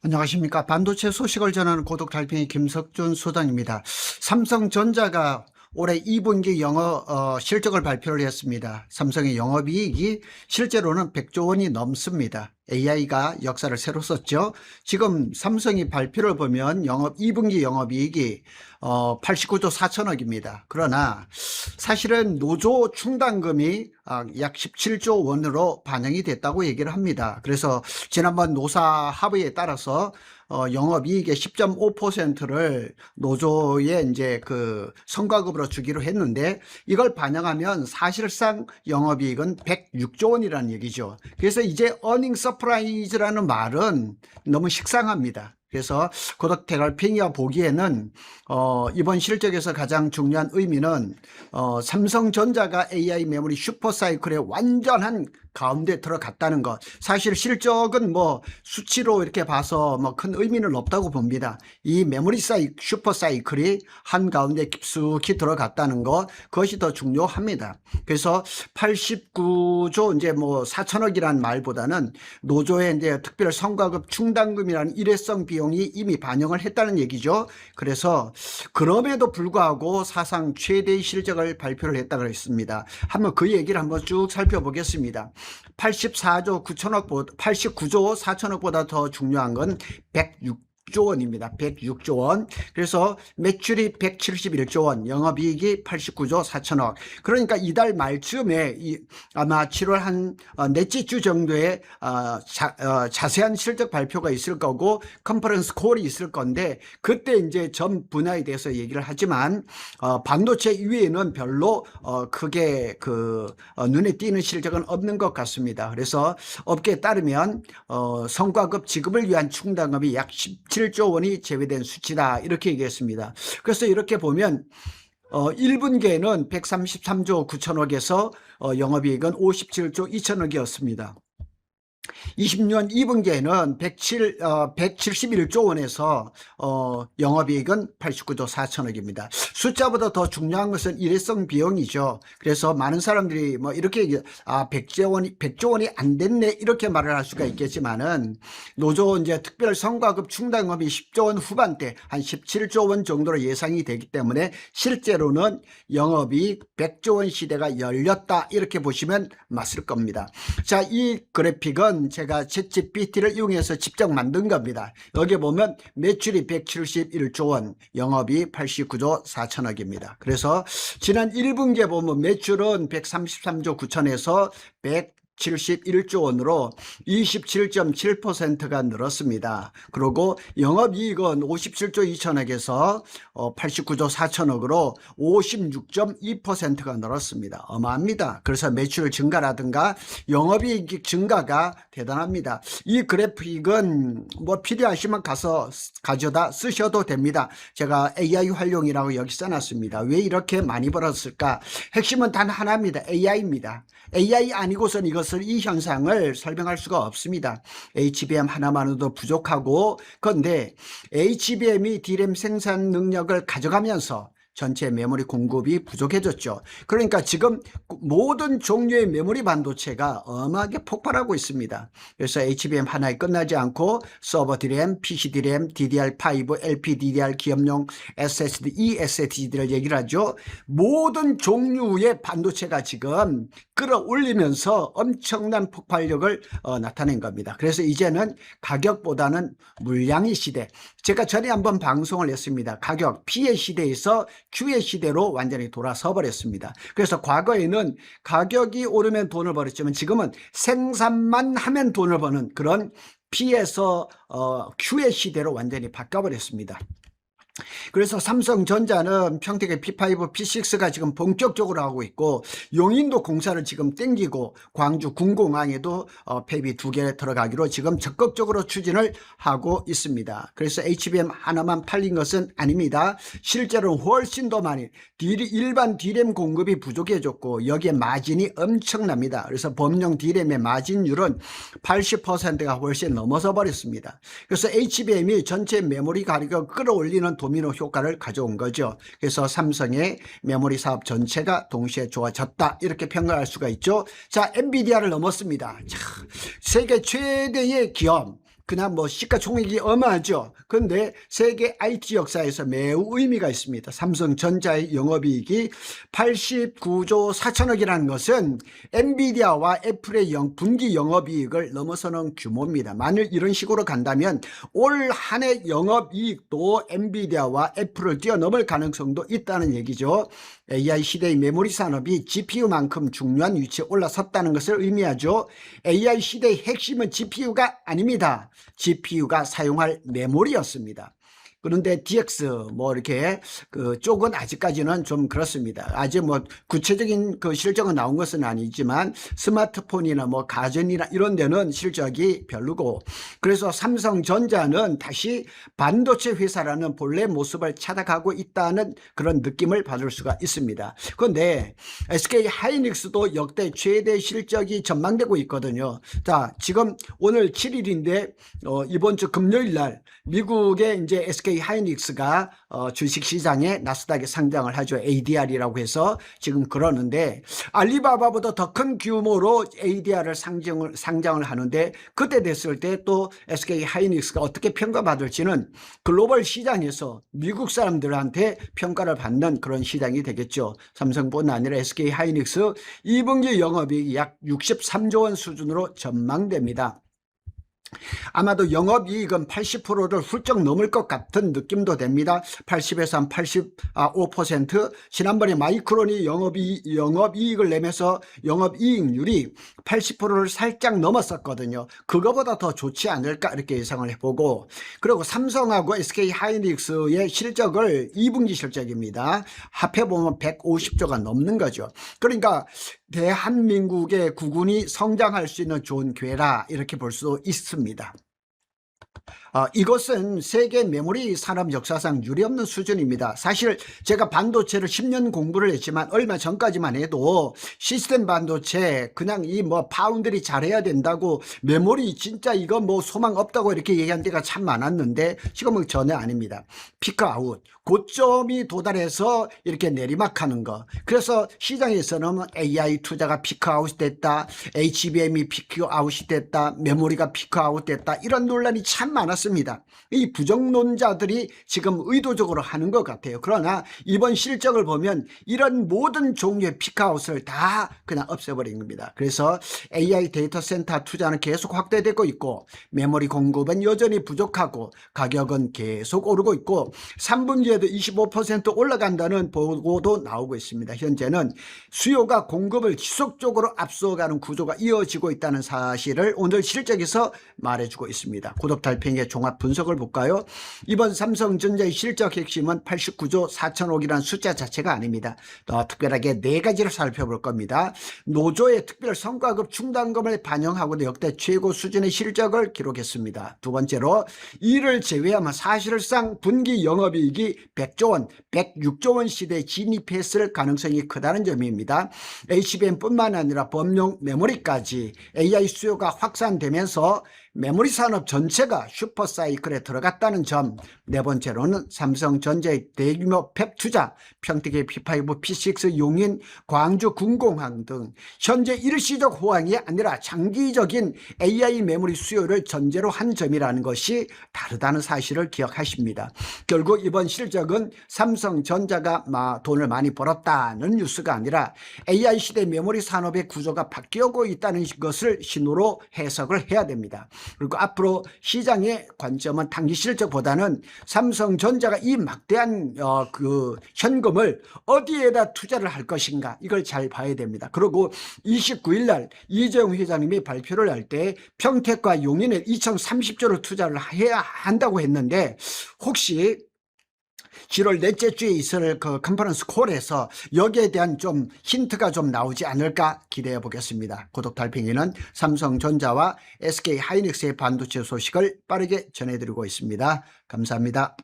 안녕하십니까. 반도체 소식을 전하는 고독 달팽이 김석준 소장입니다. 삼성전자가 올해 2분기 실적을 발표를 했습니다. 삼성의 영업이익이 실제로는 100조 원이 넘습니다. AI가 역사를 새로 썼죠. 지금 삼성이 발표를 보면 2분기 영업이익이 89조 4천억입니다. 그러나 사실은 노조 충당금이 약 17조 원으로 반영이 됐다고 얘기를 합니다. 그래서 지난번 노사 합의에 따라서 영업이익의 10.5%를 노조에 이제 그 성과급으로 주기로 했는데, 이걸 반영하면 사실상 영업이익은 106조 원이라는 얘기죠. 그래서 이제 어닝 서프라이즈라는 말은 너무 식상합니다. 그래서 고덕 달팽이가 보기에는 이번 실적에서 가장 중요한 의미는 삼성전자가 AI 메모리 슈퍼사이클의 완전한 가운데 들어갔다는 것. 사실 실적은 뭐 수치로 이렇게 봐서 뭐 큰 의미는 없다고 봅니다. 이 메모리 슈퍼사이클이 한가운데 깊숙이 들어갔다는 것, 그것이 더 중요합니다. 그래서 89조 이제 뭐 4천억이라는 말보다는 노조의 이제 특별 성과급 충당금이라는 일회성 비용이 이미 반영을 했다는 얘기죠. 그래서 그럼에도 불구하고 사상 최대의 실적을 발표를 했다고 했습니다. 한번 그 얘기를 한번 쭉 살펴보겠습니다. 84조 9천억, 89조 4천억보다 더 중요한 건 106조 원입니다. 106조 원. 그래서 매출이 171조 원, 영업이익이 89조 4천억. 그러니까 이달 말쯤에 아마 7월 한 넷째 주 정도에 자세한 실적 발표가 있을 거고 컨퍼런스 콜이 있을 건데, 그때 이제 전 분야에 대해서 얘기를 하지만 반도체 이외에는 별로 크게 눈에 띄는 실적은 없는 것 같습니다. 그래서 업계에 따르면 성과급 지급을 위한 충당금이 약 17조 원이 제외된 수치다, 이렇게 얘기했습니다. 그래서 이렇게 보면 1분기에는 133조 9천억에서 영업이익은 57조 2천억이었습니다. 20년 2분기에는 171조 원에서 영업이익은 89조 4천억입니다. 숫자보다 더 중요한 것은 일회성 비용이죠. 그래서 많은 사람들이 뭐 이렇게 100조 원이 안 됐네, 이렇게 말을 할 수가 있겠지만은, 노조 이제 특별 성과급 충당금이 10조 원 후반대, 한 17조 원 정도로 예상이 되기 때문에 실제로는 영업이익 100조 원 시대가 열렸다, 이렇게 보시면 맞을 겁니다. 자, 이 그래픽은 제가 챗GPT를 이용해서 직접 만든 겁니다. 여기 보면 매출이 171조 원, 영업이 89조 4천억입니다. 그래서 지난 1분기에 보면 매출은 133조 9천에서 171조 원으로 27.7%가 늘었습니다. 그리고 영업이익은 57조 2천억에서 89조 4천억으로 56.2%가 늘었습니다. 어마합니다. 그래서 매출 증가라든가 영업이익 증가가 대단합니다. 이 그래픽은 뭐 필요하시면 가져다 쓰셔도 됩니다. 제가 AI 활용이라고 여기 써놨습니다. 왜 이렇게 많이 벌었을까? 핵심은 단 하나입니다. AI입니다. AI 아니고선 이 현상을 설명할 수가 없습니다. HBM 하나만으로도 부족하고, 그런데 HBM이 D램 생산 능력을 가져가면서 전체 메모리 공급이 부족해졌죠. 그러니까 지금 모든 종류의 메모리 반도체가 어마하게 폭발하고 있습니다. 그래서 HBM 하나에 끝나지 않고 서버 D램, PC D램, DDR5, LPDDR, 기업용 SSD, eSSD를 얘기를 하죠. 모든 종류의 반도체가 지금 끌어올리면서 엄청난 폭발력을 나타낸 겁니다. 그래서 이제는 가격보다는 물량의 시대. 제가 전에 한번 방송을 했습니다. 가격 P의 시대에서 Q의 시대로 완전히 돌아서 버렸습니다. 그래서 과거에는 가격이 오르면 돈을 벌었지만 지금은 생산만 하면 돈을 버는 그런 P에서 Q의 시대로 완전히 바꿔버렸습니다. 그래서 삼성전자는 평택의 P5, P6가 지금 본격적으로 하고 있고, 용인도 공사를 지금 땡기고 광주 군공항에도 팹이 2개 들어가기로 지금 적극적으로 추진을 하고 있습니다. 그래서 HBM 하나만 팔린 것은 아닙니다. 실제로는 훨씬 더 많이 일반 D램 공급이 부족해졌고 여기에 마진이 엄청납니다. 그래서 범용 D램의 마진율은 80%가 훨씬 넘어서 버렸습니다. 그래서 HBM이 전체 메모리 가격을 끌어올리는 도미노 효과를 가져온 거죠. 그래서 삼성의 메모리 사업 전체가 동시에 좋아졌다, 이렇게 평가할 수가 있죠. 자, 엔비디아를 넘었습니다. 자, 세계 최대의 기업, 그냥 뭐 시가총액이 어마하죠. 그런데 세계 IT 역사에서 매우 의미가 있습니다. 삼성전자의 영업이익이 89조 4천억이라는 것은 엔비디아와 애플의 분기 영업이익을 넘어서는 규모입니다. 만일 이런 식으로 간다면 올 한 해 영업이익도 엔비디아와 애플을 뛰어넘을 가능성도 있다는 얘기죠. AI 시대의 메모리 산업이 GPU만큼 중요한 위치에 올라섰다는 것을 의미하죠. AI 시대의 핵심은 GPU가 아닙니다. GPU가 사용할 메모리였습니다. 그런데 DX 뭐 이렇게 그 쪽은 아직까지는 좀 그렇습니다. 아직 뭐 구체적인 그 실적은 나온 것은 아니지만 스마트폰이나 뭐 가전이나 이런 데는 실적이 별로고, 그래서 삼성전자는 다시 반도체 회사라는 본래 모습을 찾아가고 있다는 그런 느낌을 받을 수가 있습니다. 그런데 SK 하이닉스도 역대 최대 실적이 전망되고 있거든요. 자, 지금 오늘 7일인데 이번 주 금요일 날 미국의 이제 SK 하이닉스가 주식시장에 나스닥에 상장을 하죠. ADR이라고 해서 지금 그러는데, 알리바바보다 더 큰 규모로 ADR을 상장을 하는데, 그때 됐을 때 또 SK 하이닉스가 어떻게 평가받을지는 글로벌 시장에서 미국 사람들한테 평가를 받는 그런 시장이 되겠죠. 삼성뿐 아니라 SK 하이닉스 2분기 영업이익이 약 63조 원 수준으로 전망됩니다. 아마도 영업이익은 80%를 훌쩍 넘을 것 같은 느낌도 됩니다. 80에서 한 85%. 지난번에 마이크론이 영업이익을 내면서 영업이익률이 80%를 살짝 넘었었거든요. 그거보다 더 좋지 않을까 이렇게 예상을 해보고, 그리고 삼성하고 SK 하이닉스의 실적을 2분기 실적입니다. 합해보면 150조가 넘는 거죠. 그러니까 대한민국의 국운이 성장할 수 있는 좋은 기회라 이렇게 볼 수 있습니다. 이것은 세계 메모리 산업 역사상 유례없는 수준입니다. 사실 제가 반도체를 10년 공부를 했지만 얼마 전까지만 해도 시스템 반도체 그냥 이 뭐 파운드리 잘해야 된다고, 메모리 진짜 이거 뭐 소망 없다고 이렇게 얘기한 데가 참 많았는데 지금은 전혀 아닙니다. 피크아웃, 고점이 도달해서 이렇게 내리막하는 거. 그래서 시장에서는 AI 투자가 피크아웃이 됐다, HBM이 피크아웃이 됐다, 메모리가 피크아웃 됐다, 이런 논란이 참 많았습니다. 이 부정론자들이 지금 의도적으로 하는 것 같아요. 그러나 이번 실적을 보면 이런 모든 종류의 피크아웃을 다 그냥 없애버린 겁니다. 그래서 AI 데이터 센터 투자는 계속 확대되고 있고, 메모리 공급은 여전히 부족하고 가격은 계속 오르고 있고, 3분기에도 25% 올라간다는 보고도 나오고 있습니다. 현재는 수요가 공급을 지속적으로 앞서가는 구조가 이어지고 있다는 사실을 오늘 실적에서 말해주고 있습니다. 구독 달팽이의 종합 분석을 볼까요? 이번 삼성전자의 실적 핵심은 89조 4천억이라는 숫자 자체가 아닙니다. 더 특별하게 네 가지를 살펴볼 겁니다. 노조의 특별 성과급 충당금을 반영하고도 역대 최고 수준의 실적을 기록했습니다. 두 번째로 이를 제외하면 사실상 분기 영업이익이 100조 원, 106조 원 시대에 진입했을 가능성이 크다는 점입니다. HBM뿐만 아니라 범용 메모리까지 AI 수요가 확산되면서 메모리 산업 전체가 슈퍼사이클에 들어갔다는 점, 네 번째로는 삼성전자의 대규모 팹 투자, 평택의 P5, P6 용인, 광주 군공항 등 현재 일시적 호황이 아니라 장기적인 AI 메모리 수요를 전제로 한 점이라는 것이 다르다는 사실을 기억하십니다. 결국 이번 실적은 삼성전자가 돈을 많이 벌었다는 뉴스가 아니라 AI 시대 메모리 산업의 구조가 바뀌고 있다는 것을 신호로 해석을 해야 됩니다. 그리고 앞으로 시장의 관점은 단기 실적보다는 삼성전자가 이 막대한 그 현금을 어디에다 투자를 할 것인가, 이걸 잘 봐야 됩니다. 그리고 29일 날 이재용 회장님이 발표를 할 때 평택과 용인에 2030조를 투자를 해야 한다고 했는데, 혹시 7월 넷째 주에 있을 그 컨퍼런스 콜에서 여기에 대한 좀 힌트가 좀 나오지 않을까 기대해 보겠습니다. 구독 달팽이는 삼성전자와 SK 하이닉스의 반도체 소식을 빠르게 전해드리고 있습니다. 감사합니다.